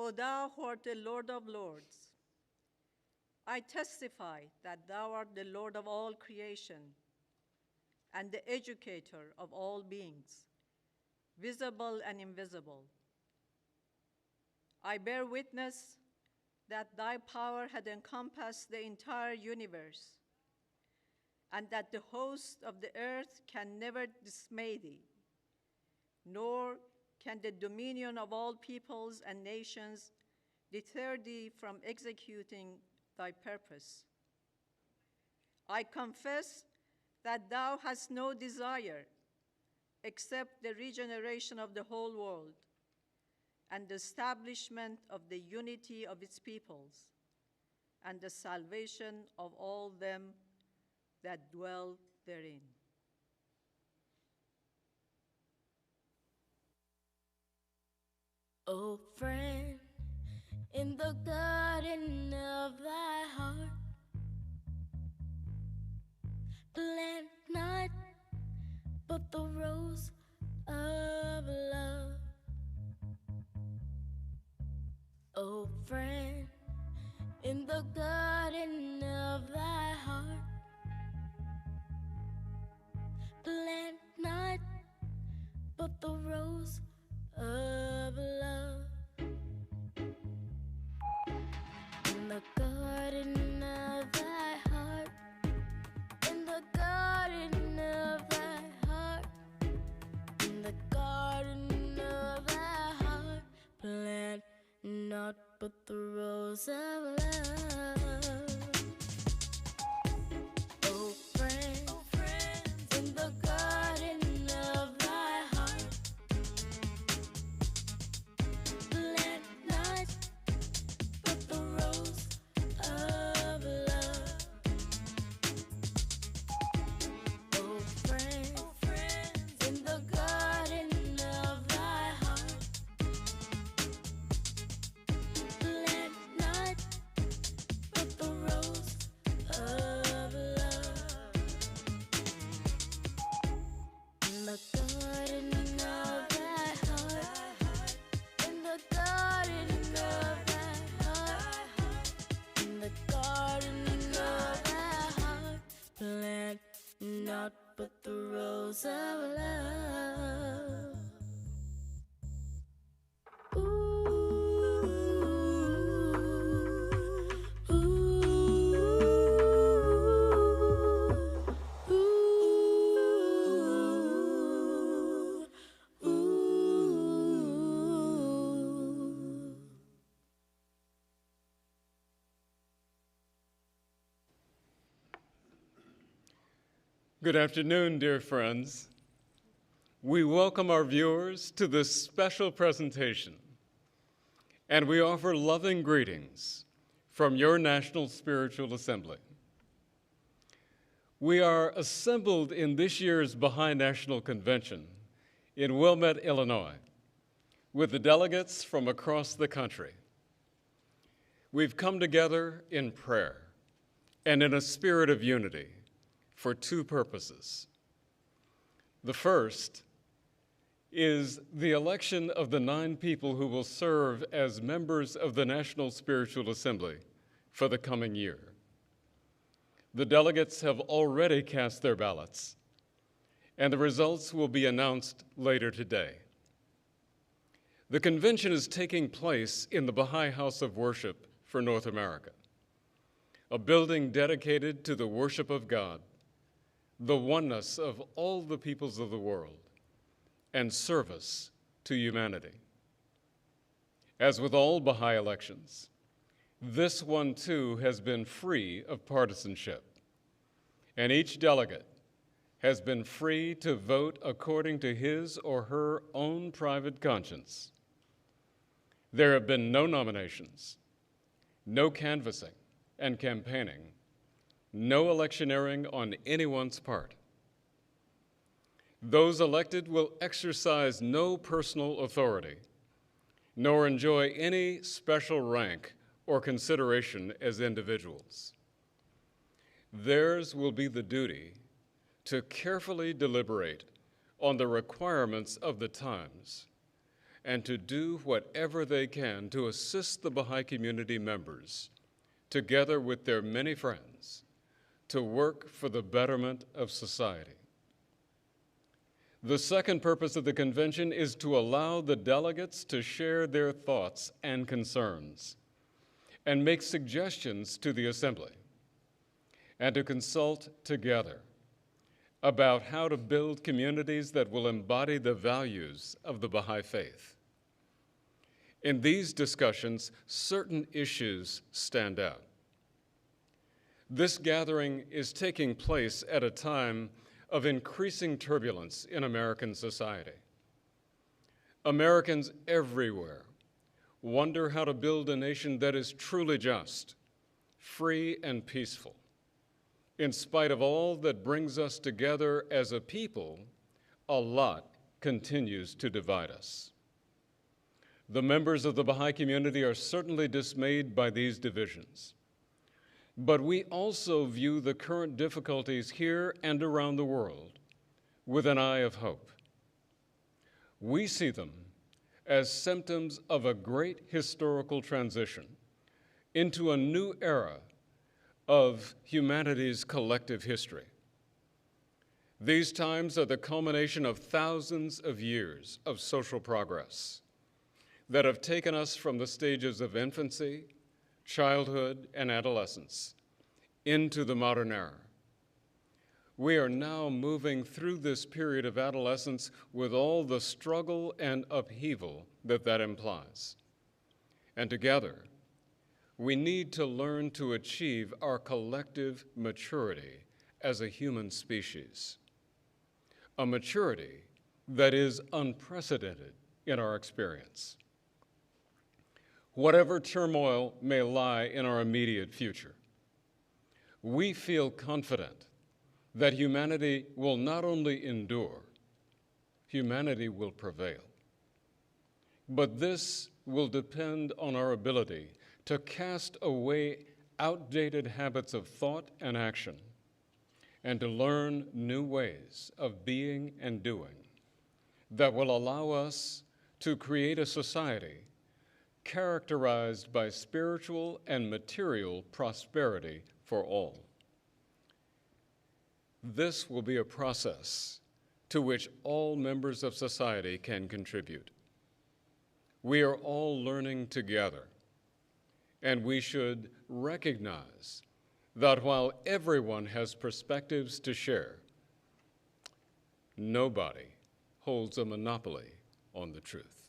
O thou who art the Lord of lords, I testify that thou art the Lord of all creation and the educator of all beings, visible and invisible. I bear witness that thy power had encompassed the entire universe, and that the hosts of the earth can never dismay thee, nor can the dominion of all peoples and nations deter thee from executing thy purpose. I confess that thou hast no desire except the regeneration of the whole world and the establishment of the unity of its peoples and the salvation of all them that dwell therein. O friend, in the garden of thy heart, plant not but the rose of love. O friend, in the garden of thy heart, plant not but the rose of love. In the garden of thy heart, in the garden of thy heart, in the garden of thy heart, plant not but the rose of love. Oh friend, in the garden of thy heart, plant not but the rose of love. Oh friend, in the garden of thy heart, plant not but the rose of love. In the garden of thy heart, in the garden of thy heart, in the garden of thy heart, plant not but the rose of love. Good afternoon, dear friends. We welcome our viewers to this special presentation, and we offer loving greetings from your National Spiritual Assembly. We are assembled in this year's Bahá'í National Convention in Wilmette, Illinois, with the delegates from across the country. We've come together in prayer and in a spirit of unity for two purposes. The first is the election of the 9 people who will serve as members of the National Spiritual Assembly for the coming year. The delegates have already cast their ballots, and the results will be announced later today. The convention is taking place in the Baha'i House of Worship for North America, a building dedicated to the worship of God, the oneness of all the peoples of the world, and service to humanity. As with all Baha'i elections, this one too has been free of partisanship, and each delegate has been free to vote according to his or her own private conscience. There have been no nominations, no canvassing and campaigning, no electioneering on anyone's part. Those elected will exercise no personal authority, nor enjoy any special rank or consideration as individuals. Theirs will be the duty to carefully deliberate on the requirements of the times and to do whatever they can to assist the Baha'i community members, together with their many friends, to work for the betterment of society. The second purpose of the convention is to allow the delegates to share their thoughts and concerns and make suggestions to the Assembly, and to consult together about how to build communities that will embody the values of the Baha'i faith. In these discussions, certain issues stand out. This gathering is taking place at a time of increasing turbulence in American society. Americans everywhere wonder how to build a nation that is truly just, free, and peaceful. In spite of all that brings us together as a people, a lot continues to divide us. The members of the Baha'i community are certainly dismayed by these divisions, but we also view the current difficulties here and around the world with an eye of hope. We see them as symptoms of a great historical transition into a new era of humanity's collective history. These times are the culmination of thousands of years of social progress that have taken us from the stages of infancy, childhood, and adolescence into the modern era. We are now moving through this period of adolescence with all the struggle and upheaval that that implies. And together, we need to learn to achieve our collective maturity as a human species, a maturity that is unprecedented in our experience. Whatever turmoil may lie in our immediate future, we feel confident that humanity will not only endure, humanity will prevail. But this will depend on our ability to cast away outdated habits of thought and action, and to learn new ways of being and doing that will allow us to create a society characterized by spiritual and material prosperity for all. This will be a process to which all members of society can contribute. We are all learning together, and we should recognize that while everyone has perspectives to share, nobody holds a monopoly on the truth.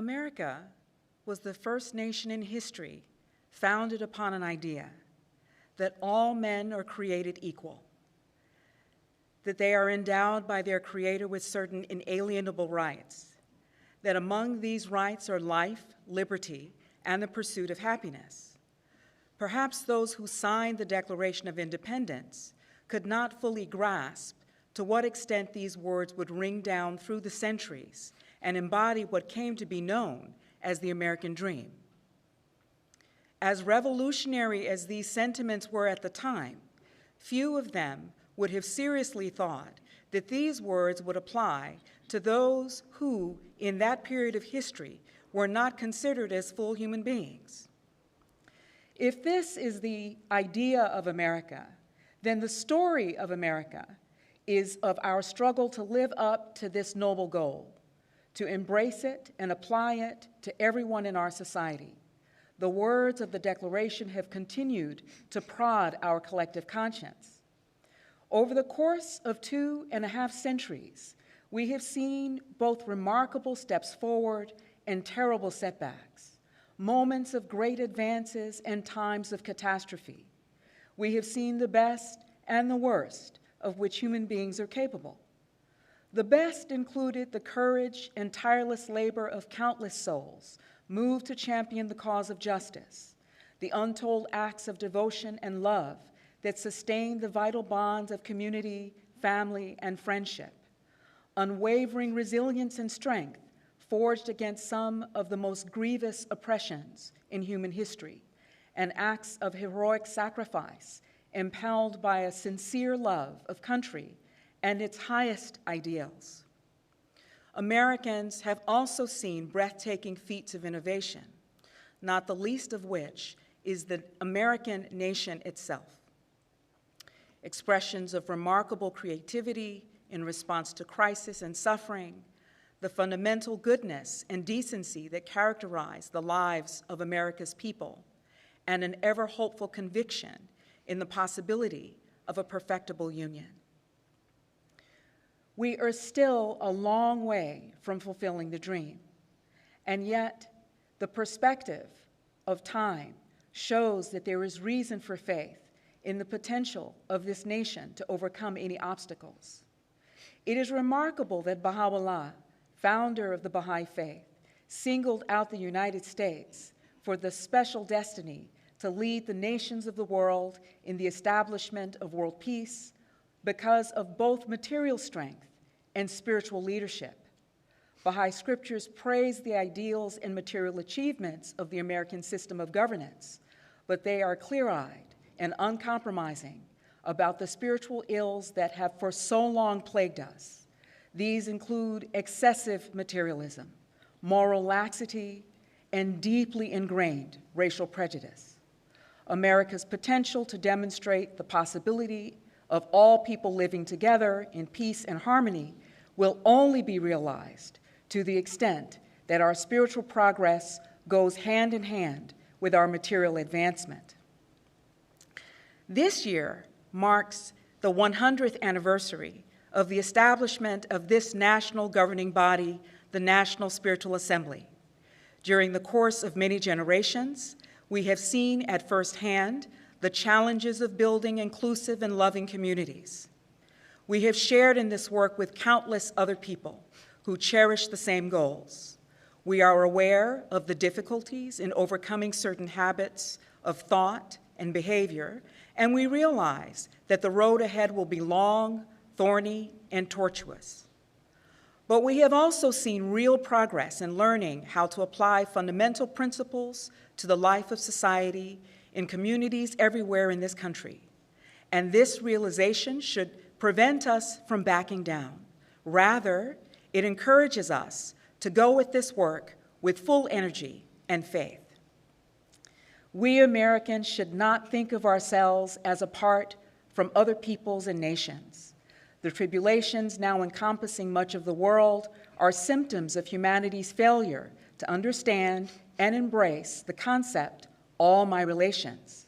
America was the first nation in history founded upon an idea that all men are created equal, that they are endowed by their Creator with certain inalienable rights, that among these rights are life, liberty, and the pursuit of happiness. Perhaps those who signed the Declaration of Independence could not fully grasp to what extent these words would ring down through the centuries and embody what came to be known as the American dream. As revolutionary as these sentiments were at the time, few of them would have seriously thought that these words would apply to those who, in that period of history, were not considered as full human beings. If this is the idea of America, then the story of America is of our struggle to live up to this noble goal, to embrace it and apply it to everyone in our society. The words of the Declaration have continued to prod our collective conscience. Over the course of 2.5 centuries, we have seen both remarkable steps forward and terrible setbacks, moments of great advances and times of catastrophe. We have seen the best and the worst of which human beings are capable. The best included the courage and tireless labor of countless souls moved to champion the cause of justice, the untold acts of devotion and love that sustained the vital bonds of community, family, and friendship, unwavering resilience and strength forged against some of the most grievous oppressions in human history, and acts of heroic sacrifice impelled by a sincere love of country and its highest ideals. Americans have also seen breathtaking feats of innovation, not the least of which is the American nation itself. Expressions of remarkable creativity in response to crisis and suffering, the fundamental goodness and decency that characterize the lives of America's people, and an ever hopeful conviction in the possibility of a perfectible union. We are still a long way from fulfilling the dream, and yet the perspective of time shows that there is reason for faith in the potential of this nation to overcome any obstacles. It is remarkable that Baha'u'llah, founder of the Baha'i faith, singled out the United States for the special destiny to lead the nations of the world in the establishment of world peace because of both material strength and spiritual leadership. Baha'i scriptures praise the ideals and material achievements of the American system of governance, but they are clear-eyed and uncompromising about the spiritual ills that have for so long plagued us. These include excessive materialism, moral laxity, and deeply ingrained racial prejudice. America's potential to demonstrate the possibility of all people living together in peace and harmony will only be realized to the extent that our spiritual progress goes hand in hand with our material advancement. This year marks the 100th anniversary of the establishment of this national governing body, the National Spiritual Assembly. During the course of many generations, we have seen at firsthand the challenges of building inclusive and loving communities. We have shared in this work with countless other people who cherish the same goals. We are aware of the difficulties in overcoming certain habits of thought and behavior, and we realize that the road ahead will be long, thorny, and tortuous. But we have also seen real progress in learning how to apply fundamental principles to the life of society in communities everywhere in this country. And this realization should prevent us from backing down. Rather, it encourages us to go with this work with full energy and faith. We Americans should not think of ourselves as apart from other peoples and nations. The tribulations now encompassing much of the world are symptoms of humanity's failure to understand and embrace the concept, all my relations.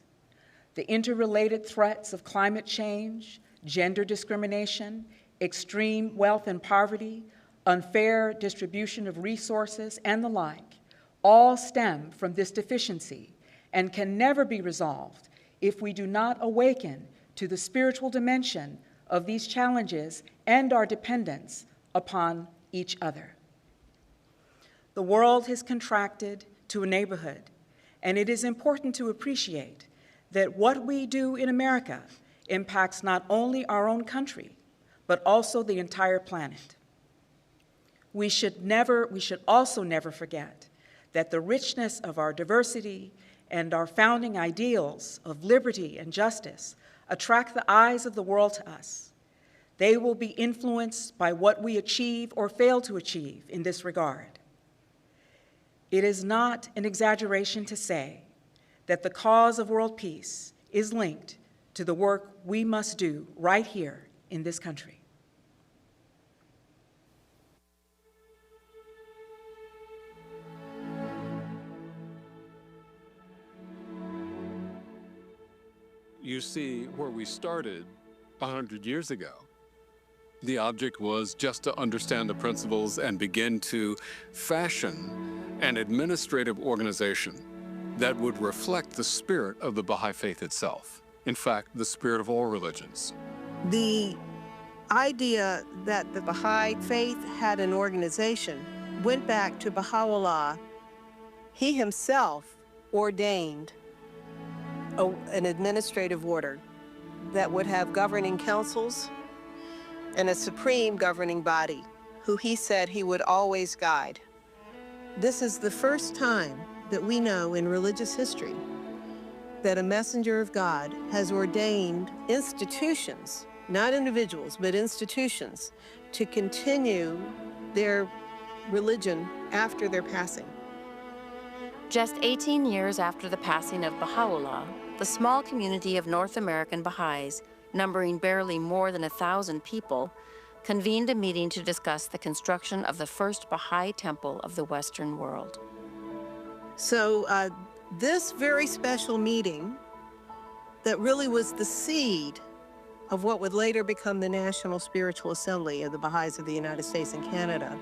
The interrelated threats of climate change, gender discrimination, extreme wealth and poverty, unfair distribution of resources, and the like All stem from this deficiency and can never be resolved if we do not awaken to the spiritual dimension of these challenges and our dependence upon each other. The world has contracted to a neighborhood, and it is important to appreciate that what we do in America impacts not only our own country, but also the entire planet. We should also never forget that the richness of our diversity and our founding ideals of liberty and justice attract the eyes of the world to us. They will be influenced by what we achieve or fail to achieve in this regard. It is not an exaggeration to say that the cause of world peace is linked to the work we must do right here in this country. You see, where we started 100 years ago, the object was just to understand the principles and begin to fashion an administrative organization that would reflect the spirit of the Baha'i faith itself. In fact, the spirit of all religions. The idea that the Baha'i faith had an organization went back to Baha'u'llah. He himself ordained an administrative order that would have governing councils and a supreme governing body who he said he would always guide. This is the first time that we know in religious history that a messenger of God has ordained institutions, not individuals, but institutions, to continue their religion after their passing. Just 18 years after the passing of Baha'u'llah, the small community of North American Baha'is, numbering barely more than 1,000 people, convened a meeting to discuss the construction of the first Baha'i temple of the Western world. So this very special meeting that really was the seed of what would later become the National Spiritual Assembly of the Baha'is of the United States and Canada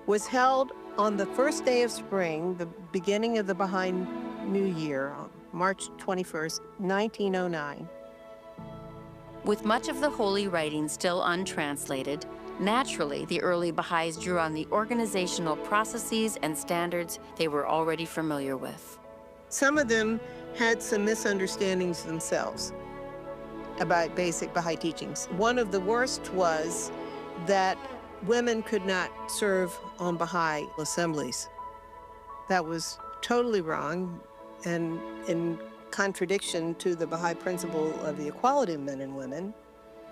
was held on the first day of spring, the beginning of the Baha'i New Year, March 21st, 1909. With much of the holy writing still untranslated, naturally, the early Baha'is drew on the organizational processes and standards they were already familiar with. Some of them had some misunderstandings themselves about basic Baha'i teachings. One of the worst was that women could not serve on Baha'i assemblies. That was totally wrong and in contradiction to the Baha'i principle of the equality of men and women.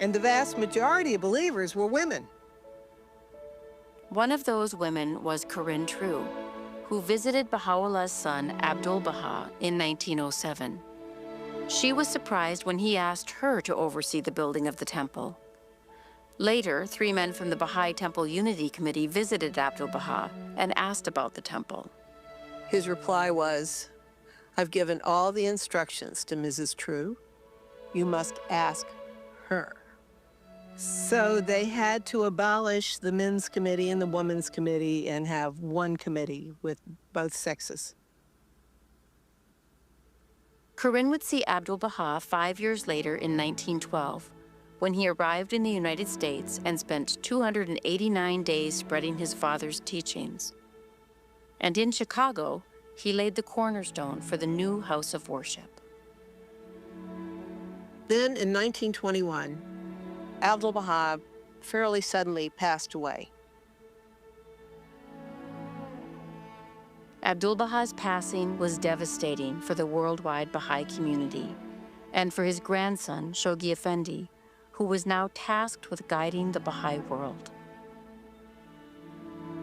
And the vast majority of believers were women. One of those women was Corinne True, who visited Baha'u'llah's son, Abdul Baha, in 1907. She was surprised when he asked her to oversee the building of the temple. Later, 3 men from the Baha'i Temple Unity Committee visited Abdul Baha and asked about the temple. His reply was, "I've given all the instructions to Mrs. True. You must ask her." So they had to abolish the men's committee and the women's committee and have one committee with both sexes. Corinne would see Abdul Baha 5 years later in 1912, when he arrived in the United States and spent 289 days spreading his father's teachings. And in Chicago, he laid the cornerstone for the new house of worship. Then in 1921, Abdul Baha fairly suddenly passed away. Abdul Baha's passing was devastating for the worldwide Baha'i community and for his grandson, Shoghi Effendi, who was now tasked with guiding the Baha'i world.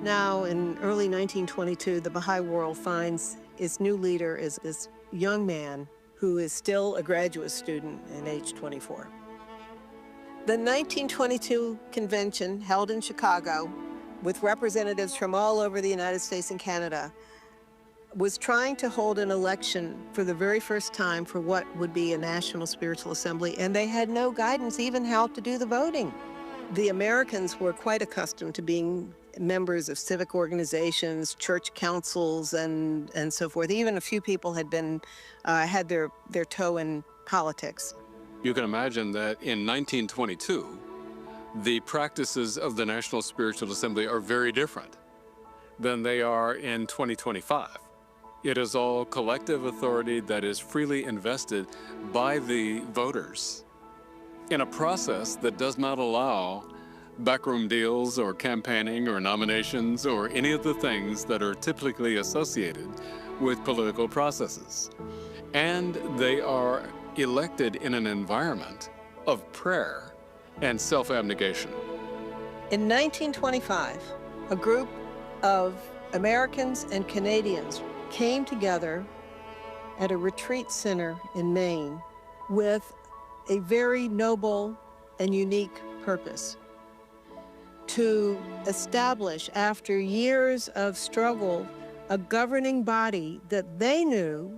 Now, in early 1922, the Baha'i world finds its new leader is this young man who is still a graduate student in age 24. The 1922 convention held in Chicago with representatives from all over the United States and Canada was trying to hold an election for the very first time for what would be a National Spiritual Assembly, and they had no guidance even how to do the voting. The Americans were quite accustomed to being members of civic organizations, church councils, and so forth. Even a few people had been, had their toe in politics. You can imagine that in 1922, the practices of the National Spiritual Assembly are very different than they are in 2025. It is all collective authority that is freely invested by the voters in a process that does not allow backroom deals or campaigning or nominations or any of the things that are typically associated with political processes. And they are elected in an environment of prayer and self-abnegation. In 1925, a group of Americans and Canadians came together at a retreat center in Maine with a very noble and unique purpose: to establish, after years of struggle, a governing body that they knew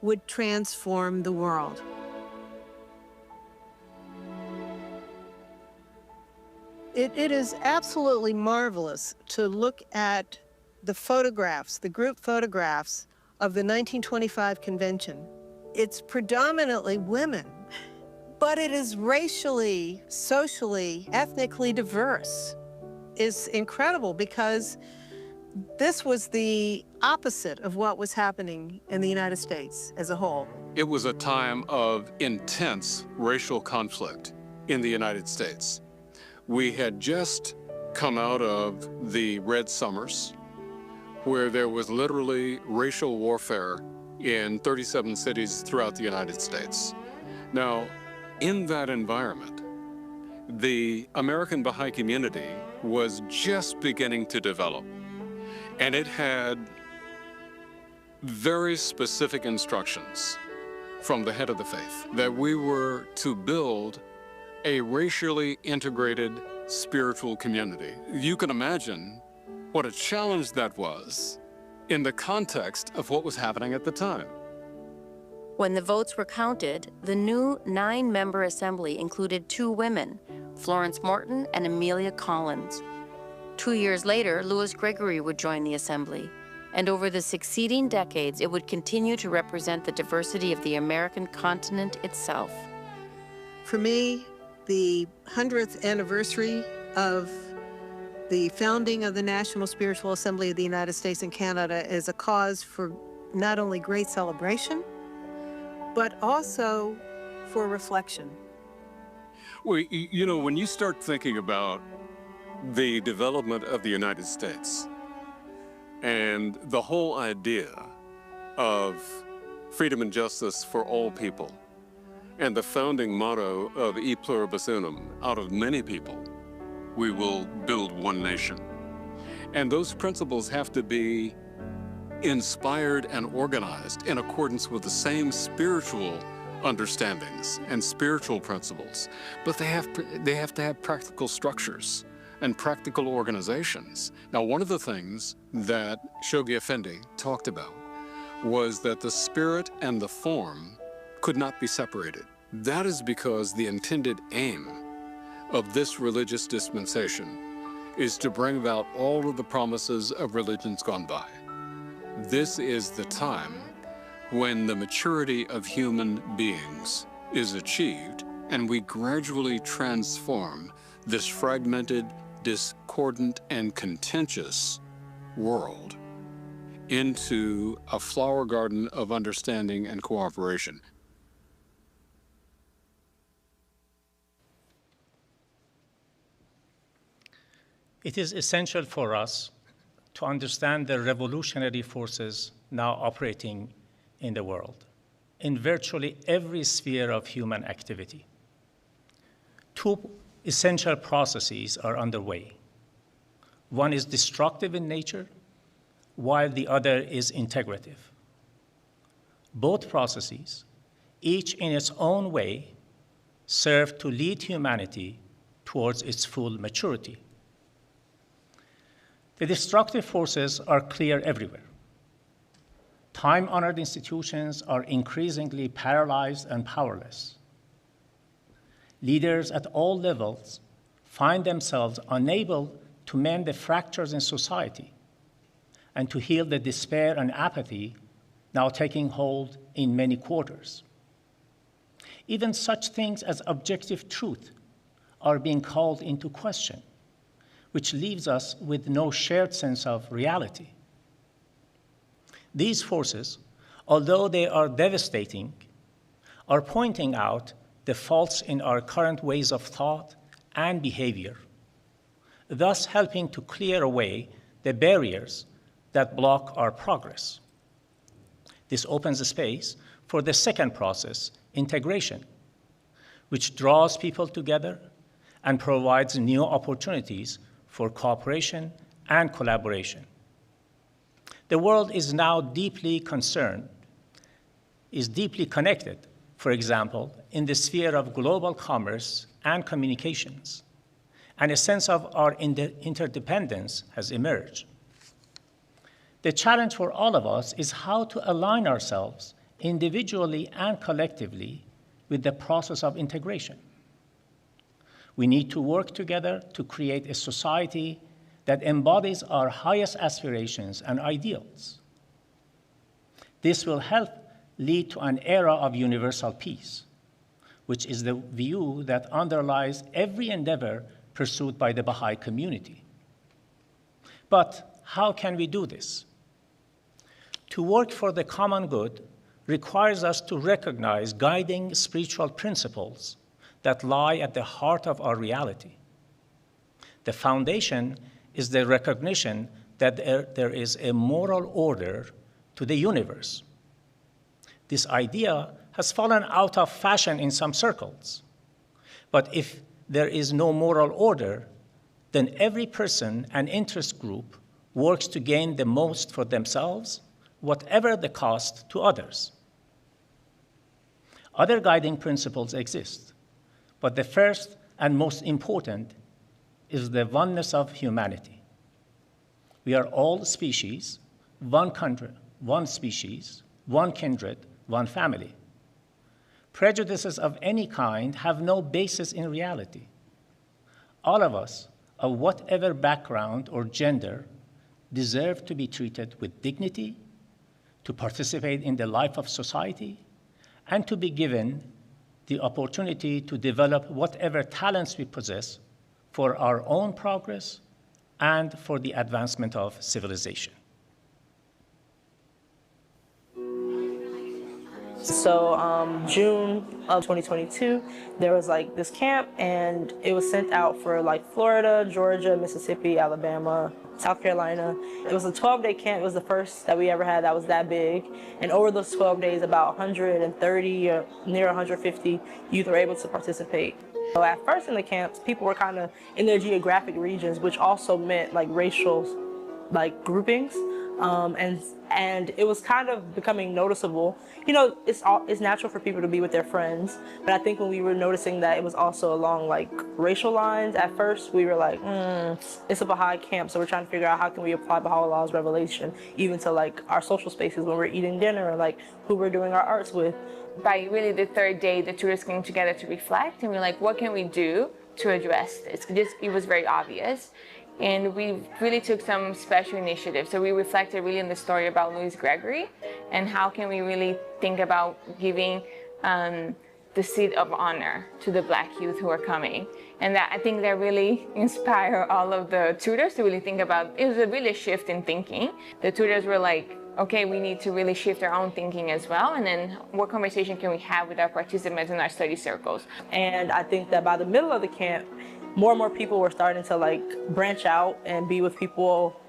would transform the world. It is absolutely marvelous to look at the photographs, the group photographs of the 1925 convention. It's predominantly women, but it is racially, socially, ethnically diverse. It's incredible because this was the opposite of what was happening in the United States as a whole. It was a time of intense racial conflict in the United States. We had just come out of the Red Summers, where there was literally racial warfare in 37 cities throughout the United States. Now, in that environment, the American Baha'i community was just beginning to develop, and it had very specific instructions from the head of the faith that we were to build a racially integrated spiritual community. You can imagine what a challenge that was in the context of what was happening at the time. When the votes were counted, the new 9-member assembly included 2 women, Florence Morton and Amelia Collins. 2 years later, Louis Gregory would join the assembly, and over the succeeding decades, it would continue to represent the diversity of the American continent itself. For me, the 100th anniversary of the founding of the National Spiritual Assembly of the United States and Canada is a cause for not only great celebration, but also for reflection. Well, you know, when you start thinking about the development of the United States and the whole idea of freedom and justice for all people, and the founding motto of E pluribus unum, out of many people, we will build one nation. And those principles have to be inspired and organized in accordance with the same spiritual understandings and spiritual principles, but they have to have practical structures and practical organizations. Now, one of the things that Shoghi Effendi talked about was that the spirit and the form could not be separated. That is because the intended aim of this religious dispensation is to bring about all of the promises of religions gone by. This is the time when the maturity of human beings is achieved and we gradually transform this fragmented, discordant, and contentious world into a flower garden of understanding and cooperation. It is essential for us to understand the revolutionary forces now operating in the world, in virtually every sphere of human activity. 2 essential processes are underway. One is destructive in nature, while the other is integrative. Both processes, each in its own way, serve to lead humanity towards its full maturity. The destructive forces are clear everywhere. Time-honored institutions are increasingly paralyzed and powerless. Leaders at all levels find themselves unable to mend the fractures in society and to heal the despair and apathy now taking hold in many quarters. Even such things as objective truth are being called into question, which leaves us with no shared sense of reality. These forces, although they are devastating, are pointing out the faults in our current ways of thought and behavior, thus helping to clear away the barriers that block our progress. This opens a space for the second process, integration, which draws people together and provides new opportunities for cooperation and collaboration. The world is now deeply concerned, is deeply connected, for example, in the sphere of global commerce and communications, and a sense of our interdependence has emerged. The challenge for all of us is how to align ourselves individually and collectively with the process of integration. We need to work together to create a society that embodies our highest aspirations and ideals. This will help lead to an era of universal peace, which is the view that underlies every endeavor pursued by the Baha'i community. But how can we do this? To work for the common good requires us to recognize guiding spiritual principles that lie at the heart of our reality. The foundation is the recognition that there is a moral order to the universe. This idea has fallen out of fashion in some circles. But if there is no moral order, then every person and interest group works to gain the most for themselves, whatever the cost to others. Other guiding principles exist, but the first and most important is the oneness of humanity. We are all species, one country, one species, one kindred, one family. Prejudices of any kind have no basis in reality. All of us, of whatever background or gender, deserve to be treated with dignity, to participate in the life of society, and to be given the opportunity to develop whatever talents we possess for our own progress and for the advancement of civilization. So June of 2022, there was like this camp, and it was sent out for like Florida, Georgia, Mississippi, Alabama, South Carolina. It was a 12-day camp. It was the first that we ever had that was that big. And over those 12 days, about 130 or near 150 youth were able to participate. So at first in the camps, people were kind of in their geographic regions, which also meant like racial like groupings. And it was kind of becoming noticeable. You know, it's natural for people to be with their friends, but I think when we were noticing that it was also along like racial lines, at first we were like, it's a Baha'i camp, so we're trying to figure out how can we apply Baha'u'llah's revelation even to like our social spaces when we're eating dinner or like who we're doing our arts with. By really the third day, the tutors came together to reflect, and we're like, what can we do to address this? It was very obvious. And we really took some special initiatives. So we reflected really on the story about Louis Gregory and how can we really think about giving the seat of honor to the Black youth who are coming. And that I think that really inspired all of the tutors to really think about, it was a really shift in thinking. The tutors were like, okay, we need to really shift our own thinking as well. And then what conversation can we have with our participants in our study circles? And I think that by the middle of the camp, more and more people were starting to like branch out and be with people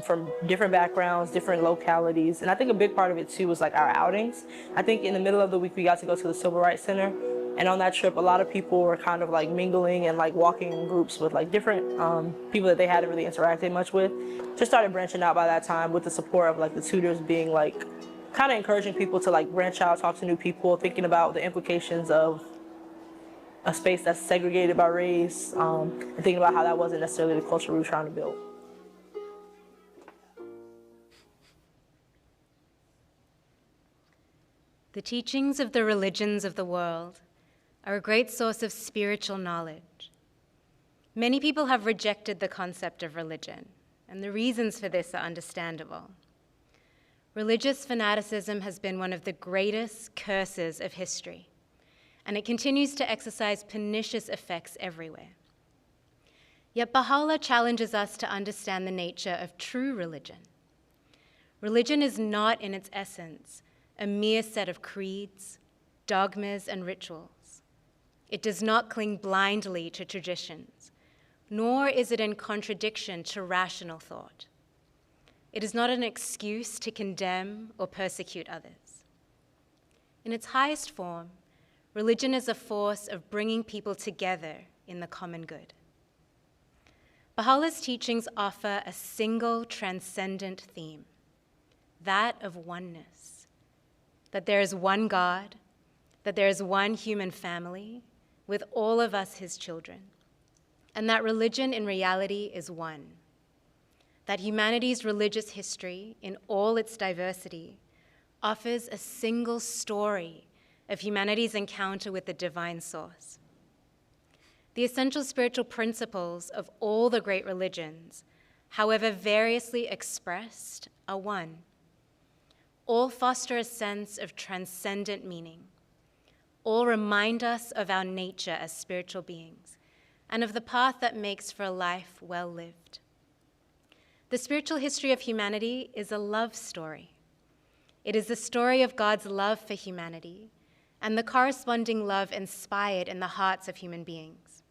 from different backgrounds, different localities. And I think a big part of it too was like our outings. I think in the middle of the week we got to go to the Civil Rights Center. And on that trip, a lot of people were kind of like mingling and like walking in groups with like different people that they hadn't really interacted much with. Just started branching out by that time with the support of like the tutors being like kind of encouraging people to like branch out, talk to new people, thinking about the implications of a space that's segregated by race, and thinking about how that wasn't necessarily the culture we were trying to build. The teachings of the religions of the world are a great source of spiritual knowledge. Many people have rejected the concept of religion, and the reasons for this are understandable. Religious fanaticism has been one of the greatest curses of history, and it continues to exercise pernicious effects everywhere. Yet Baha'u'llah challenges us to understand the nature of true religion. Religion is not, in its essence, a mere set of creeds, dogmas, and rituals. It does not cling blindly to traditions, nor is it in contradiction to rational thought. It is not an excuse to condemn or persecute others. In its highest form, religion is a force of bringing people together in the common good. Baha'u'llah's teachings offer a single transcendent theme, that of oneness, that there is one God, that there is one human family with all of us his children, and that religion in reality is one, that humanity's religious history in all its diversity offers a single story of humanity's encounter with the divine source. The essential spiritual principles of all the great religions, however variously expressed, are one. All foster a sense of transcendent meaning. All remind us of our nature as spiritual beings and of the path that makes for a life well lived. The spiritual history of humanity is a love story. It is the story of God's love for humanity and the corresponding love inspired in the hearts of human beings.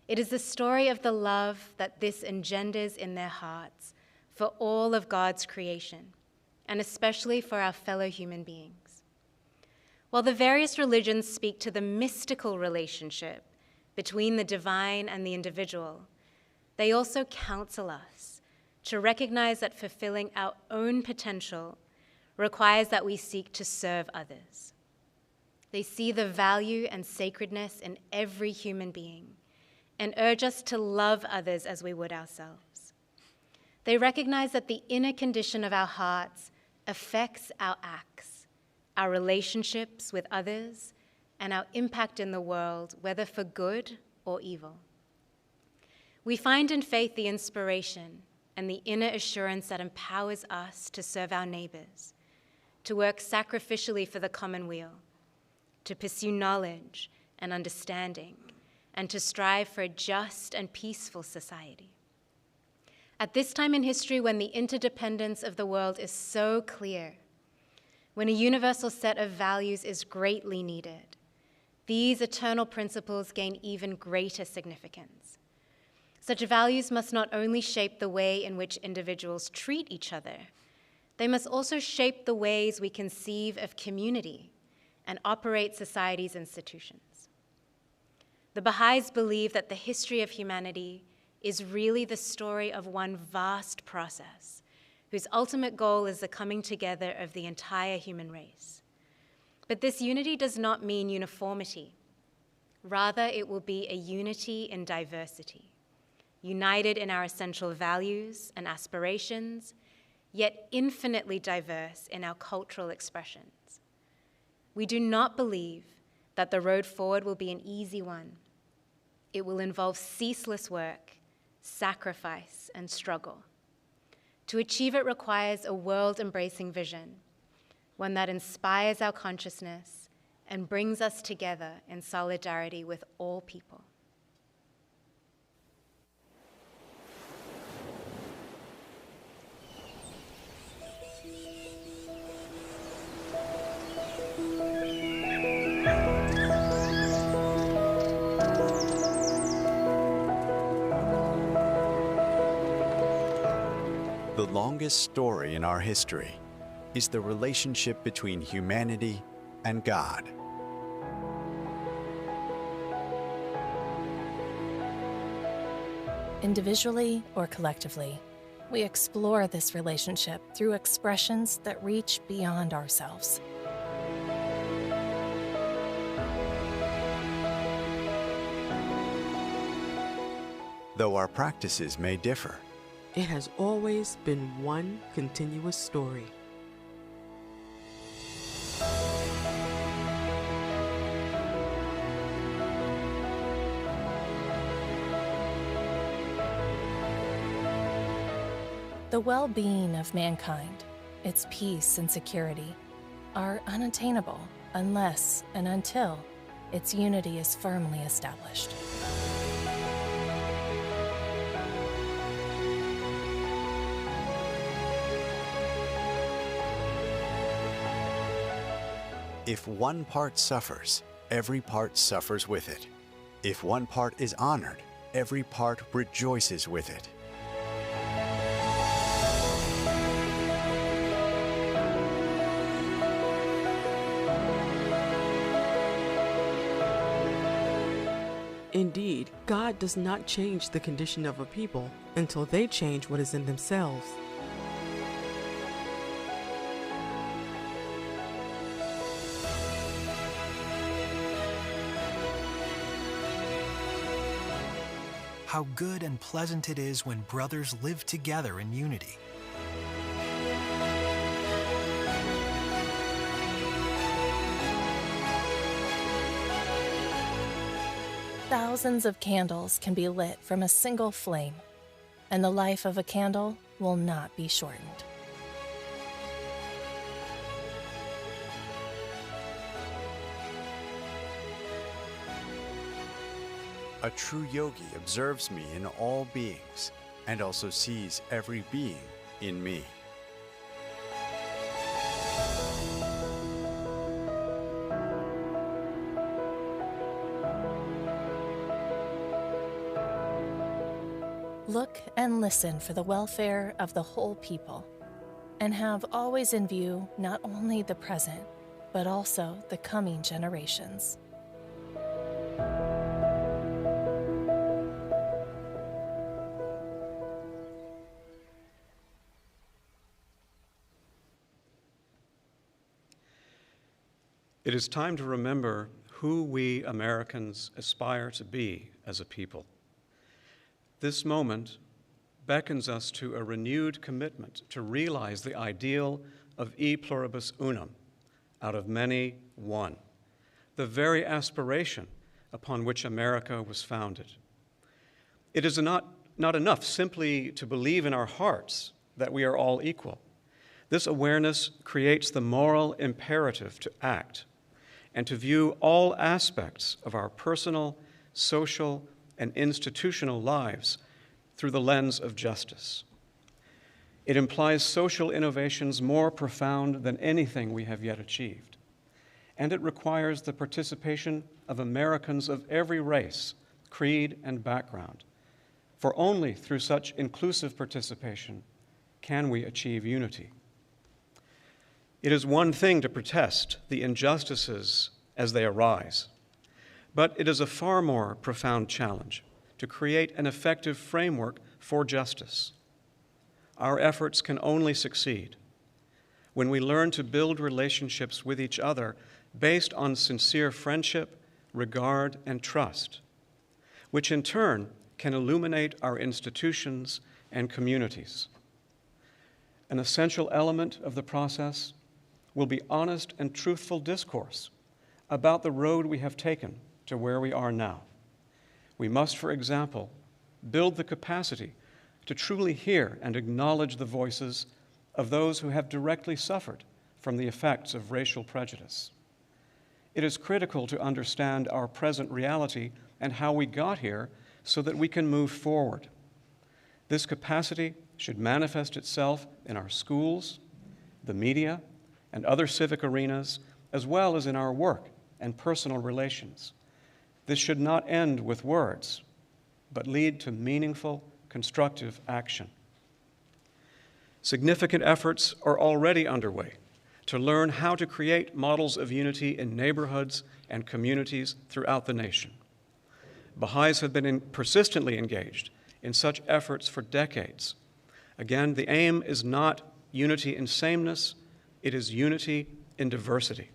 It is the story of the love that this engenders in their hearts for all of God's creation, and especially for our fellow human beings. While the various religions speak to the mystical relationship between the divine and the individual, they also counsel us to recognize that fulfilling our own potential requires that we seek to serve others. They see the value and sacredness in every human being and urge us to love others as we would ourselves. They recognize that the inner condition of our hearts affects our acts, our relationships with others, and our impact in the world, whether for good or evil. We find in faith the inspiration and the inner assurance that empowers us to serve our neighbors, to work sacrificially for the common weal, to pursue knowledge and understanding, and to strive for a just and peaceful society. At this time in history, when the interdependence of the world is so clear, when a universal set of values is greatly needed, these eternal principles gain even greater significance. Such values must not only shape the way in which individuals treat each other, they must also shape the ways we conceive of community and operate society's institutions. The Baha'is believe that the history of humanity is really the story of one vast process, whose ultimate goal is the coming together of the entire human race. But this unity does not mean uniformity. Rather, it will be a unity in diversity, united in our essential values and aspirations, yet infinitely diverse in our cultural expressions. We do not believe that the road forward will be an easy one. It will involve ceaseless work, sacrifice, and struggle. To achieve it requires a world-embracing vision, one that inspires our consciousness and brings us together in solidarity with all people. The longest story in our history is the relationship between humanity and God. Individually or collectively, we explore this relationship through expressions that reach beyond ourselves. Though our practices may differ, it has always been one continuous story. The well-being of mankind, its peace and security, are unattainable unless and until its unity is firmly established. If one part suffers, every part suffers with it. If one part is honored, every part rejoices with it. Indeed, God does not change the condition of a people until they change what is in themselves. How good and pleasant it is when brothers live together in unity. Thousands of candles can be lit from a single flame, and the life of a candle will not be shortened. A true yogi observes me in all beings and also sees every being in me. Look and listen for the welfare of the whole people, and have always in view not only the present, but also the coming generations. It is time to remember who we Americans aspire to be as a people. This moment beckons us to a renewed commitment to realize the ideal of e pluribus unum, out of many, one, the very aspiration upon which America was founded. It is not enough simply to believe in our hearts that we are all equal. This awareness creates the moral imperative to act and to view all aspects of our personal, social, and institutional lives through the lens of justice. It implies social innovations more profound than anything we have yet achieved, and it requires the participation of Americans of every race, creed, and background, for only through such inclusive participation can we achieve unity. It is one thing to protest the injustices as they arise, but it is a far more profound challenge to create an effective framework for justice. Our efforts can only succeed when we learn to build relationships with each other based on sincere friendship, regard, and trust, which in turn can illuminate our institutions and communities. An essential element of the process will be honest and truthful discourse about the road we have taken to where we are now. We must, for example, build the capacity to truly hear and acknowledge the voices of those who have directly suffered from the effects of racial prejudice. It is critical to understand our present reality and how we got here so that we can move forward. This capacity should manifest itself in our schools, the media, and other civic arenas, as well as in our work and personal relations. This should not end with words, but lead to meaningful, constructive action. Significant efforts are already underway to learn how to create models of unity in neighborhoods and communities throughout the nation. Baha'is have been persistently engaged in such efforts for decades. Again, the aim is not unity in sameness, it is unity in diversity,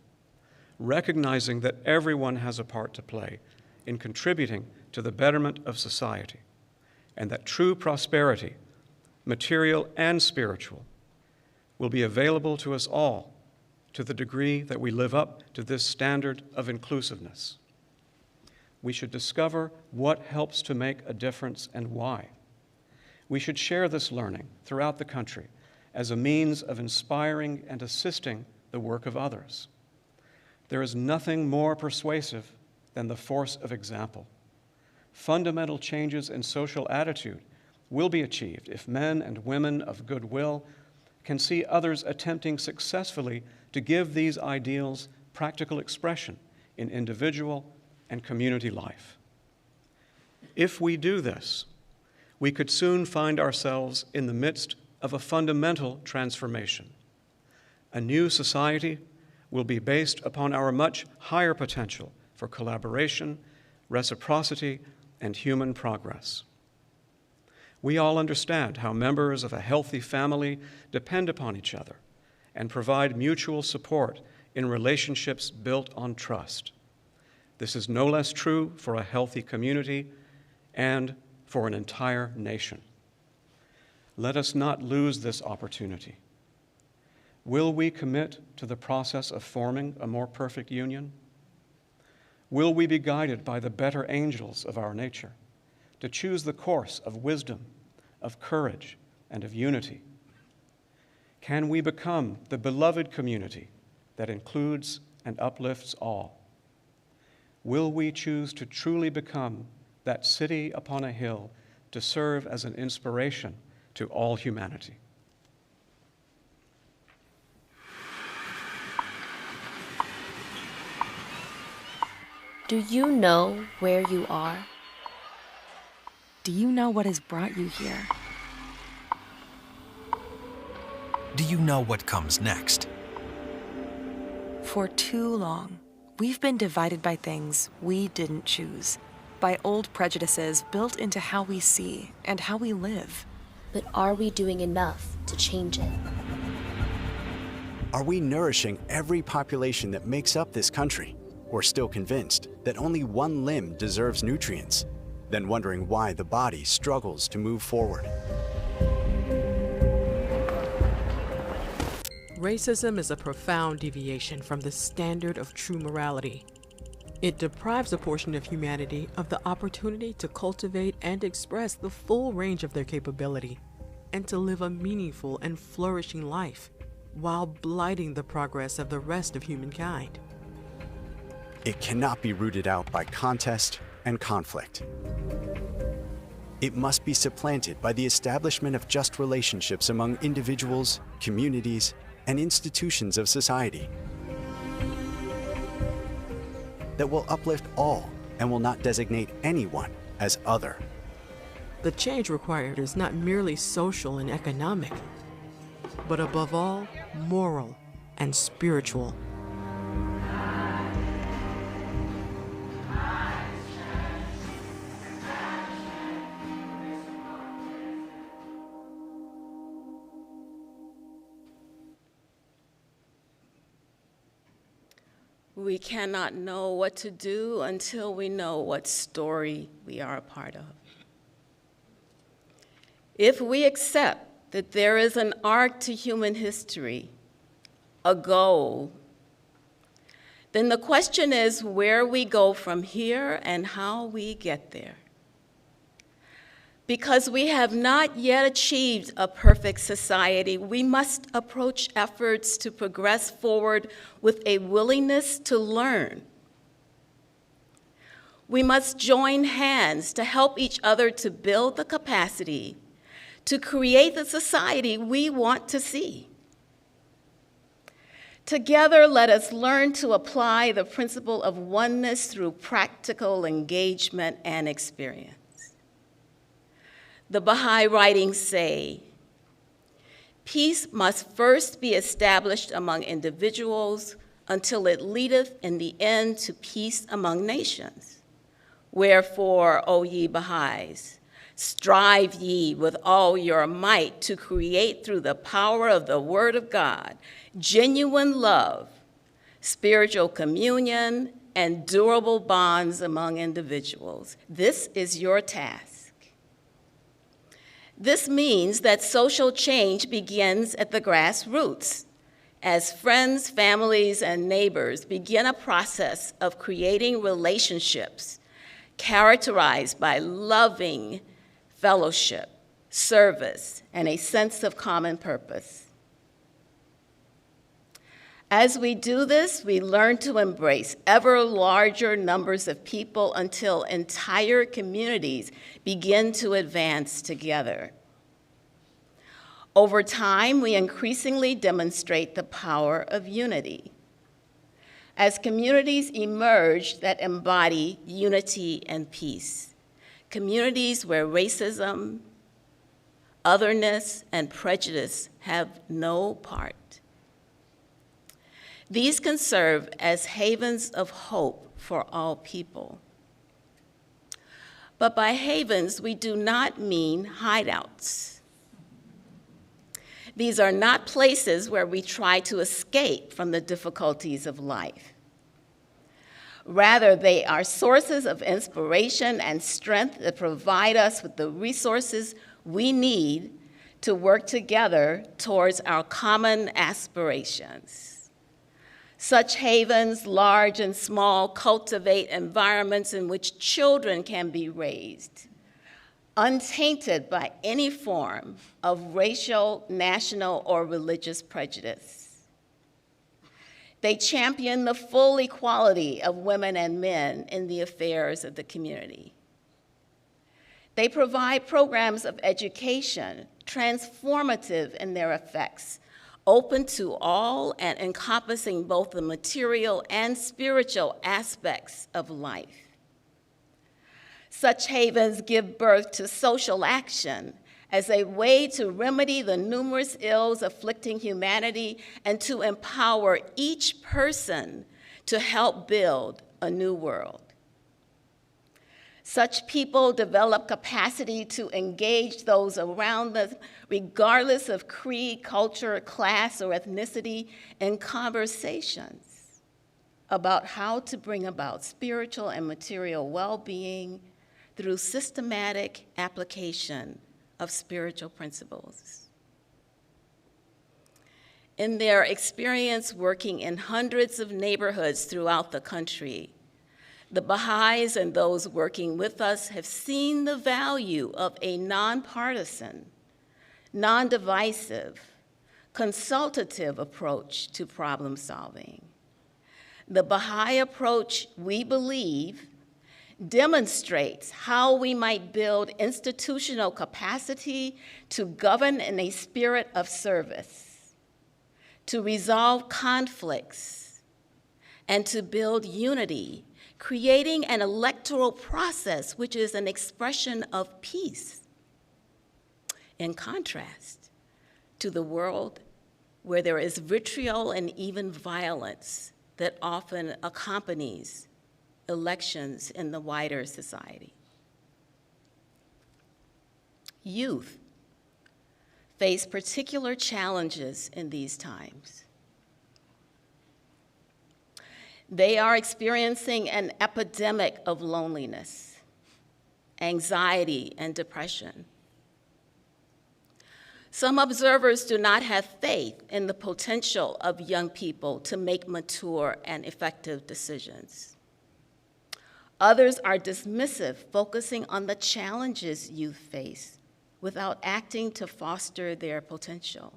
recognizing that everyone has a part to play in contributing to the betterment of society, and that true prosperity, material and spiritual, will be available to us all to the degree that we live up to this standard of inclusiveness. We should discover what helps to make a difference and why. We should share this learning throughout the country as a means of inspiring and assisting the work of others. There is nothing more persuasive than the force of example. Fundamental changes in social attitude will be achieved if men and women of goodwill can see others attempting successfully to give these ideals practical expression in individual and community life. If we do this, we could soon find ourselves in the midst of a fundamental transformation. A new society will be based upon our much higher potential for collaboration, reciprocity, and human progress. We all understand how members of a healthy family depend upon each other and provide mutual support in relationships built on trust. This is no less true for a healthy community and for an entire nation. Let us not lose this opportunity. Will we commit to the process of forming a more perfect union? Will we be guided by the better angels of our nature to choose the course of wisdom, of courage, and of unity? Can we become the beloved community that includes and uplifts all? Will we choose to truly become that city upon a hill to serve as an inspiration to all humanity? Do you know where you are? Do you know what has brought you here? Do you know what comes next? For too long, we've been divided by things we didn't choose, by old prejudices built into how we see and how we live. But are we doing enough to change it? Are we nourishing every population that makes up this country? Or still convinced that only one limb deserves nutrients, then wondering why the body struggles to move forward? Racism is a profound deviation from the standard of true morality. It deprives a portion of humanity of the opportunity to cultivate and express the full range of their capability and to live a meaningful and flourishing life while blighting the progress of the rest of humankind. It cannot be rooted out by contest and conflict. It must be supplanted by the establishment of just relationships among individuals, communities, and institutions of society that will uplift all and will not designate anyone as other. The change required is not merely social and economic, but above all, moral and spiritual. We cannot know what to do until we know what story we are a part of. If we accept that there is an arc to human history, a goal, then the question is where we go from here and how we get there. Because we have not yet achieved a perfect society, we must approach efforts to progress forward with a willingness to learn. We must join hands to help each other to build the capacity to create the society we want to see. Together, let us learn to apply the principle of oneness through practical engagement and experience. The Baha'i writings say, peace must first be established among individuals until it leadeth in the end to peace among nations. Wherefore, O ye Baha'is, strive ye with all your might to create through the power of the word of God, genuine love, spiritual communion, and durable bonds among individuals. This is your task. This means that social change begins at the grassroots, as friends, families, and neighbors begin a process of creating relationships characterized by loving fellowship, service, and a sense of common purpose. As we do this, we learn to embrace ever larger numbers of people until entire communities begin to advance together. Over time, we increasingly demonstrate the power of unity. As communities emerge that embody unity and peace, communities where racism, otherness, and prejudice have no part. These can serve as havens of hope for all people. But by havens, we do not mean hideouts. These are not places where we try to escape from the difficulties of life. Rather, they are sources of inspiration and strength that provide us with the resources we need to work together towards our common aspirations. Such havens, large and small, cultivate environments in which children can be raised, untainted by any form of racial, national, or religious prejudice. They champion the full equality of women and men in the affairs of the community. They provide programs of education, transformative in their effects, open to all and encompassing both the material and spiritual aspects of life. Such havens give birth to social action as a way to remedy the numerous ills afflicting humanity and to empower each person to help build a new world. Such people develop capacity to engage those around them, regardless of creed, culture, class, or ethnicity, in conversations about how to bring about spiritual and material well-being through systematic application of spiritual principles. In their experience working in hundreds of neighborhoods throughout the country, the Baha'is and those working with us have seen the value of a nonpartisan, non-divisive, consultative approach to problem solving. The Baha'i approach, we believe, demonstrates how we might build institutional capacity to govern in a spirit of service, to resolve conflicts, and to build unity, creating an electoral process which is an expression of peace, in contrast to the world where there is vitriol and even violence that often accompanies elections in the wider society. Youth face particular challenges in these times. They are experiencing an epidemic of loneliness, anxiety, and depression. Some observers do not have faith in the potential of young people to make mature and effective decisions. Others are dismissive, focusing on the challenges youth face without acting to foster their potential.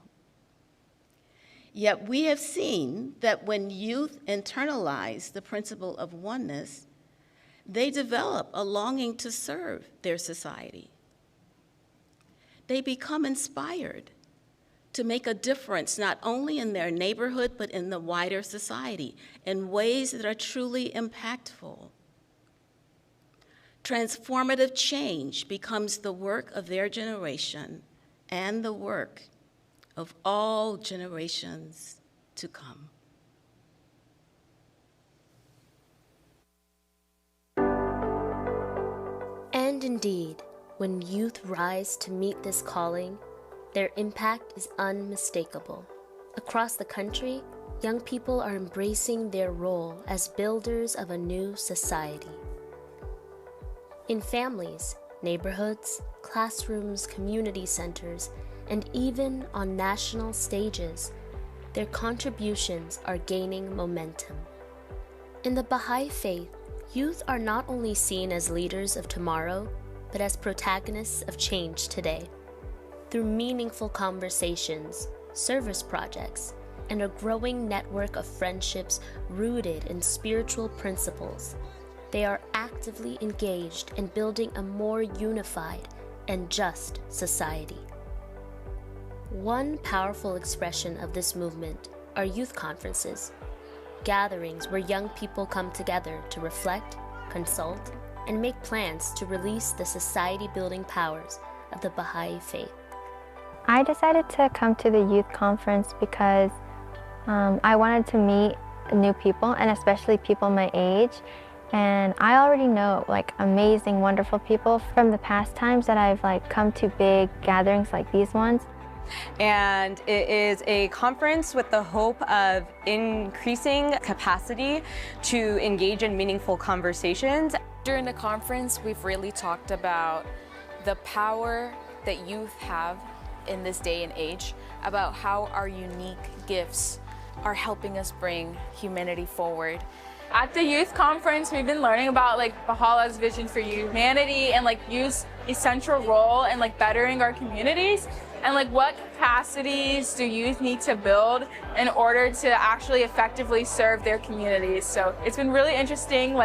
Yet we have seen that when youth internalize the principle of oneness, they develop a longing to serve their society. They become inspired to make a difference not only in their neighborhood, but in the wider society in ways that are truly impactful. Transformative change becomes the work of their generation and the work of all generations to come. And indeed, when youth rise to meet this calling, their impact is unmistakable. Across the country, young people are embracing their role as builders of a new society. In families, neighborhoods, classrooms, community centers, and even on national stages, their contributions are gaining momentum. In the Baha'i faith, youth are not only seen as leaders of tomorrow, but as protagonists of change today. through meaningful conversations, service projects, and a growing network of friendships rooted in spiritual principles. They are actively engaged in building a more unified and just society. One powerful expression of this movement are youth conferences, gatherings where young people come together to reflect, consult, and make plans to release the society-building powers of the Baha'i faith. I decided to come to the youth conference because I wanted to meet new people, and especially people my age. And I already know amazing, wonderful people from the past times that I've come to big gatherings like these ones. And it is a conference with the hope of increasing capacity to engage in meaningful conversations. During the conference, we've really talked about the power that youth have in this day and age, about how our unique gifts are helping us bring humanity forward. At the youth conference, we've been learning about Baha'u'llah's vision for humanity and youth's essential role in bettering our communities, and what capacities do youth need to build in order to actually effectively serve their communities. So it's been really interesting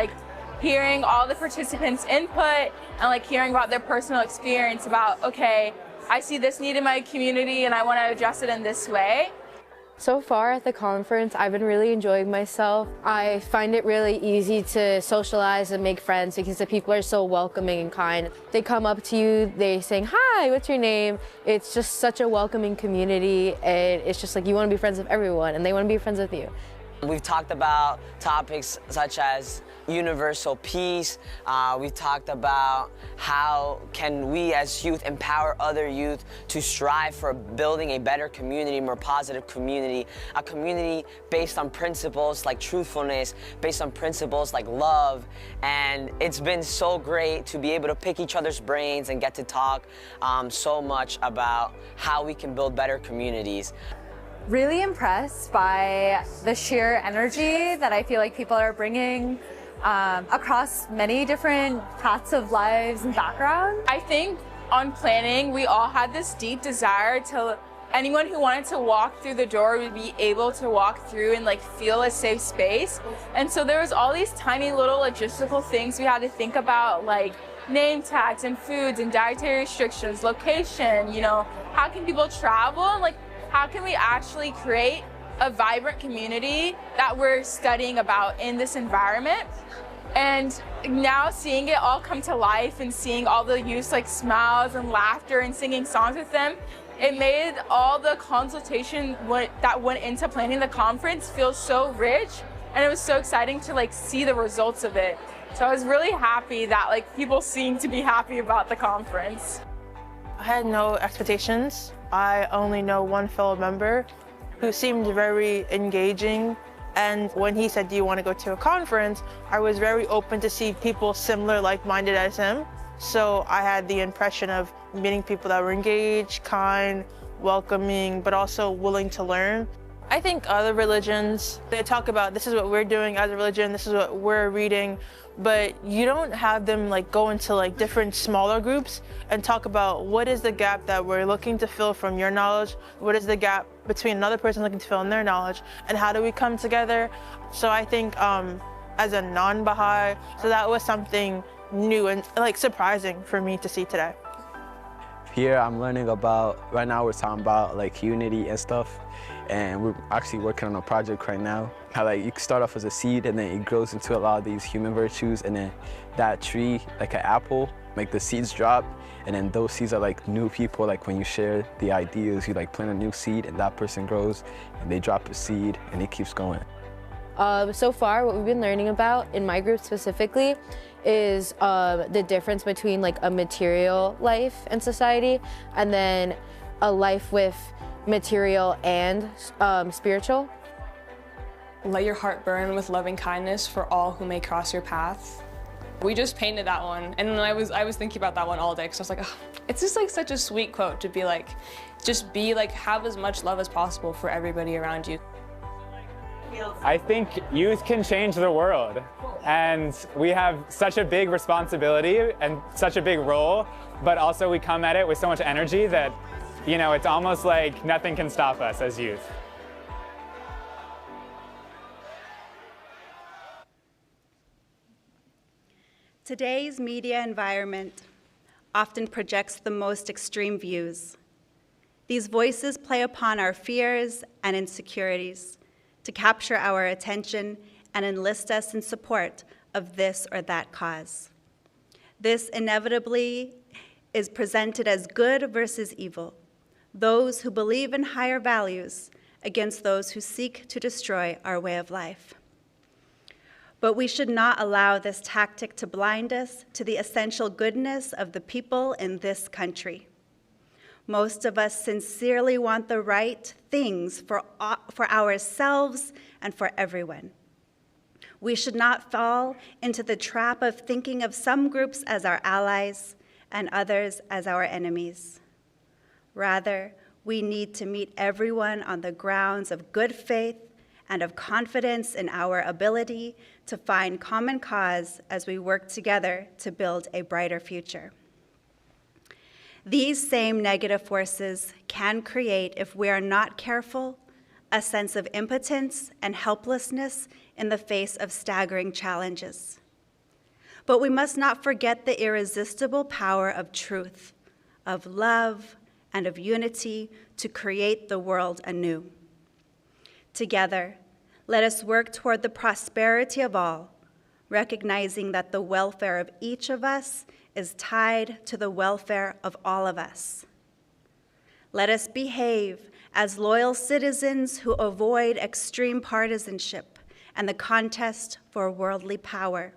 hearing all the participants' input and hearing about their personal experience about, okay, I see this need in my community and I want to address it in this way. So far at the conference, I've been really enjoying myself. I find it really easy to socialize and make friends because the people are so welcoming and kind. They come up to you, they saying, "Hi, what's your name?" It's just such a welcoming community, and it's just you want to be friends with everyone and they want to be friends with you. We've talked about topics such as universal peace. We've talked about how can we as youth empower other youth to strive for building a better community, more positive community, a community based on principles like truthfulness, based on principles like love. And it's been so great to be able to pick each other's brains and get to talk so much about how we can build better communities. Really impressed by the sheer energy that I feel people are bringing across many different paths of lives and backgrounds. I think on planning, we all had this deep desire to anyone who wanted to walk through the door would be able to walk through and feel a safe space. And so there was all these tiny little logistical things we had to think about, name tags and foods and dietary restrictions, location, how can people travel, and how can we actually create a vibrant community that we're studying about in this environment? And now seeing it all come to life and seeing all the youth smiles and laughter and singing songs with them, it made all the consultation that went into planning the conference feel so rich, and it was so exciting to see the results of it. So I was really happy that people seemed to be happy about the conference. I had no expectations. I only know one fellow member who seemed very engaging, and when he said, "Do you want to go to a conference?" I was very open to see people similar, like-minded as him. So I had the impression of meeting people that were engaged, kind, welcoming, but also willing to learn. I think other religions, they talk about this is what we're doing as a religion, this is what we're reading, but you don't have them go into different smaller groups and talk about what is the gap that we're looking to fill from your knowledge, what is the gap between another person looking to fill in their knowledge, and how do we come together. So I think as a non-Baha'i, so that was something new and surprising for me to see today. Here I'm learning about, right now we're talking about unity and stuff, and we're actually working on a project right now. How you can start off as a seed and then it grows into a lot of these human virtues, and then that tree, an apple, the seeds drop, and then those seeds are new people. When you share the ideas, you plant a new seed and that person grows and they drop a seed and it keeps going. So far, what we've been learning about in my group specifically is the difference between a material life and society, and then a life with material and spiritual. Let your heart burn with loving kindness for all who may cross your path. We just painted that one, and I was thinking about that one all day, because I was like, oh, it's just such a sweet quote to be just be have as much love as possible for everybody around you. I think youth can change the world, and we have such a big responsibility and such a big role, but also we come at it with so much energy that it's almost like nothing can stop us as youth. Today's media environment often projects the most extreme views. These voices play upon our fears and insecurities to capture our attention and enlist us in support of this or that cause. This inevitably is presented as good versus evil, those who believe in higher values against those who seek to destroy our way of life. But we should not allow this tactic to blind us to the essential goodness of the people in this country. Most of us sincerely want the right things for ourselves and for everyone. We should not fall into the trap of thinking of some groups as our allies and others as our enemies. Rather, we need to meet everyone on the grounds of good faith and of confidence in our ability to find common cause as we work together to build a brighter future. These same negative forces can create, if we are not careful, a sense of impotence and helplessness in the face of staggering challenges. But we must not forget the irresistible power of truth, of love, and of unity to create the world anew. Together, let us work toward the prosperity of all, recognizing that the welfare of each of us is tied to the welfare of all of us. Let us behave as loyal citizens who avoid extreme partisanship and the contest for worldly power.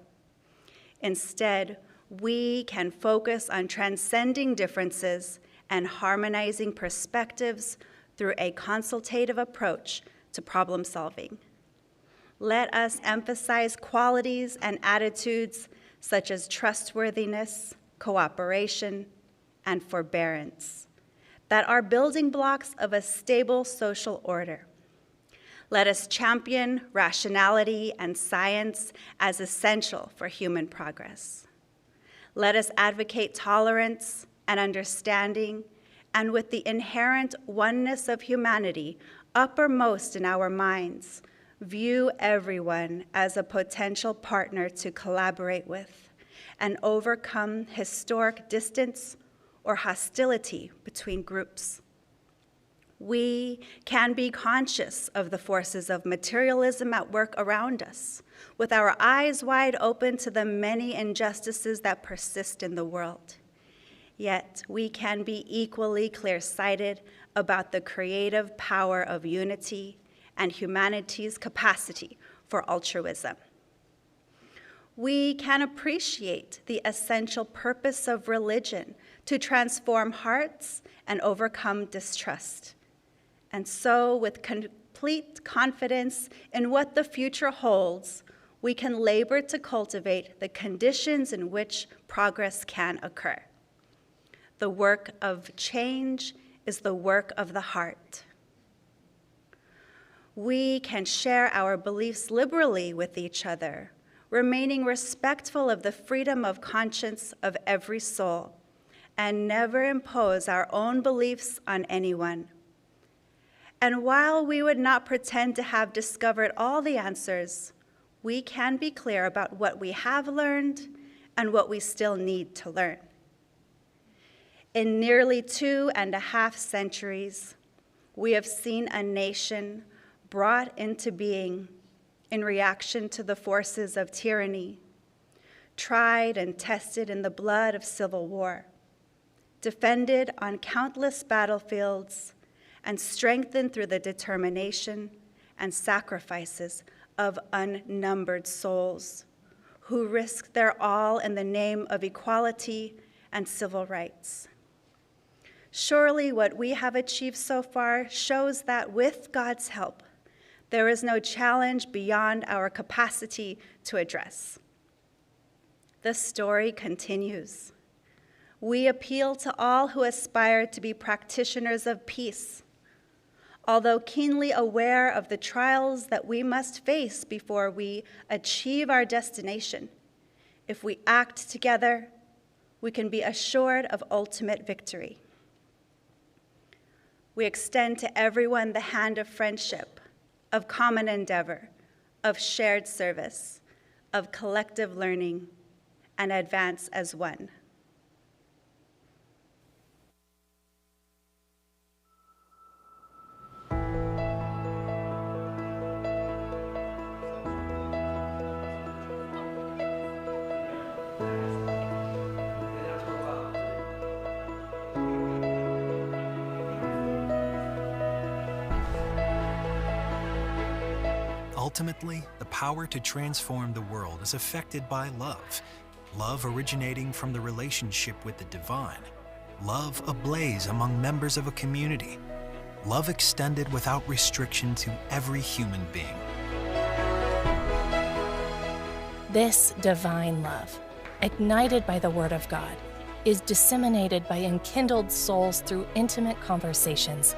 Instead, we can focus on transcending differences and harmonizing perspectives through a consultative approach to problem solving. Let us emphasize qualities and attitudes such as trustworthiness, cooperation, and forbearance that are building blocks of a stable social order. Let us champion rationality and science as essential for human progress. Let us advocate tolerance and understanding, and with the inherent oneness of humanity uppermost in our minds, view everyone as a potential partner to collaborate with and overcome historic distance or hostility between groups. We can be conscious of the forces of materialism at work around us, with our eyes wide open to the many injustices that persist in the world. Yet we can be equally clear-sighted about the creative power of unity and humanity's capacity for altruism. We can appreciate the essential purpose of religion to transform hearts and overcome distrust. And so, with complete confidence in what the future holds, we can labor to cultivate the conditions in which progress can occur. The work of change is the work of the heart. We can share our beliefs liberally with each other, remaining respectful of the freedom of conscience of every soul, and never impose our own beliefs on anyone. And while we would not pretend to have discovered all the answers, we can be clear about what we have learned and what we still need to learn. In nearly 2.5 centuries, we have seen a nation brought into being in reaction to the forces of tyranny, tried and tested in the blood of civil war, defended on countless battlefields, and strengthened through the determination and sacrifices of unnumbered souls who risked their all in the name of equality and civil rights. Surely what we have achieved so far shows that with God's help, there is no challenge beyond our capacity to address. The story continues. We appeal to all who aspire to be practitioners of peace, although keenly aware of the trials that we must face before we achieve our destination. If we act together, we can be assured of ultimate victory. we extend to everyone the hand of friendship, of common endeavor, of shared service, of collective learning, and advance as one. Ultimately, the power to transform the world is affected by love. Love originating from the relationship with the divine. Love ablaze among members of a community. Love extended without restriction to every human being. This divine love, ignited by the Word of God, is disseminated by enkindled souls through intimate conversations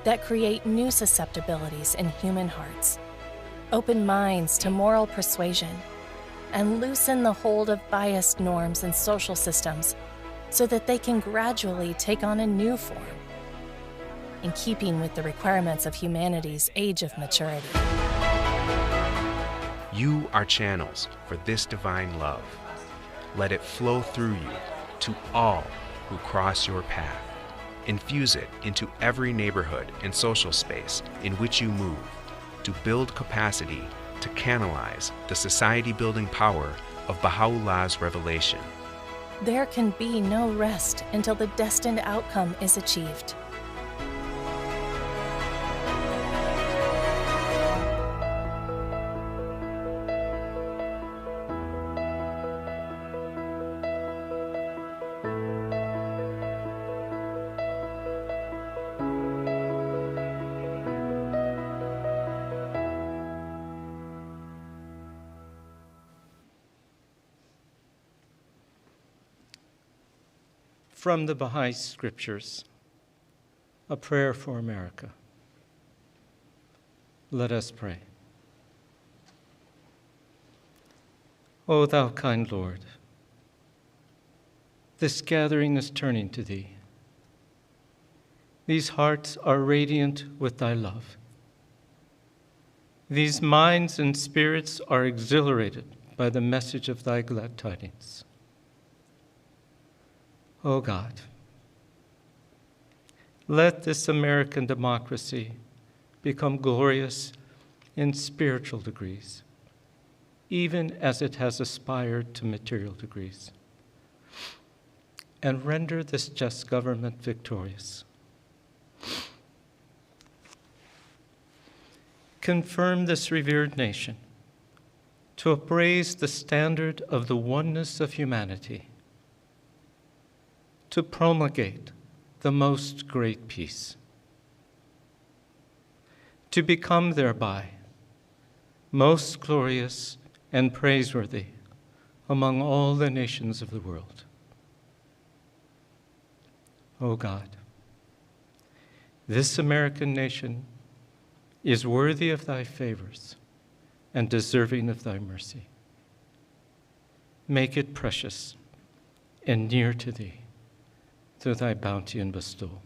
that create new susceptibilities in human hearts, open minds to moral persuasion, and loosen the hold of biased norms and social systems so that they can gradually take on a new form, in keeping with the requirements of humanity's age of maturity. You are channels for this divine love. Let it flow through you to all who cross your path. Infuse it into every neighborhood and social space in which you move, to build capacity to canalize the society-building power of Baha'u'llah's revelation. There can be no rest until the destined outcome is achieved. From the Baha'i Scriptures, a prayer for America. Let us pray. O thou kind Lord, this gathering is turning to thee. These hearts are radiant with thy love. These minds and spirits are exhilarated by the message of thy glad tidings. O God, let this American democracy become glorious in spiritual degrees, even as it has aspired to material degrees, and render this just government victorious. Confirm this revered nation to upraise the standard of the oneness of humanity, to promulgate the most great peace, to become thereby most glorious and praiseworthy among all the nations of the world. O God, this American nation is worthy of thy favors and deserving of thy mercy. Make it precious and near to thee, through thy bounty and bestowal.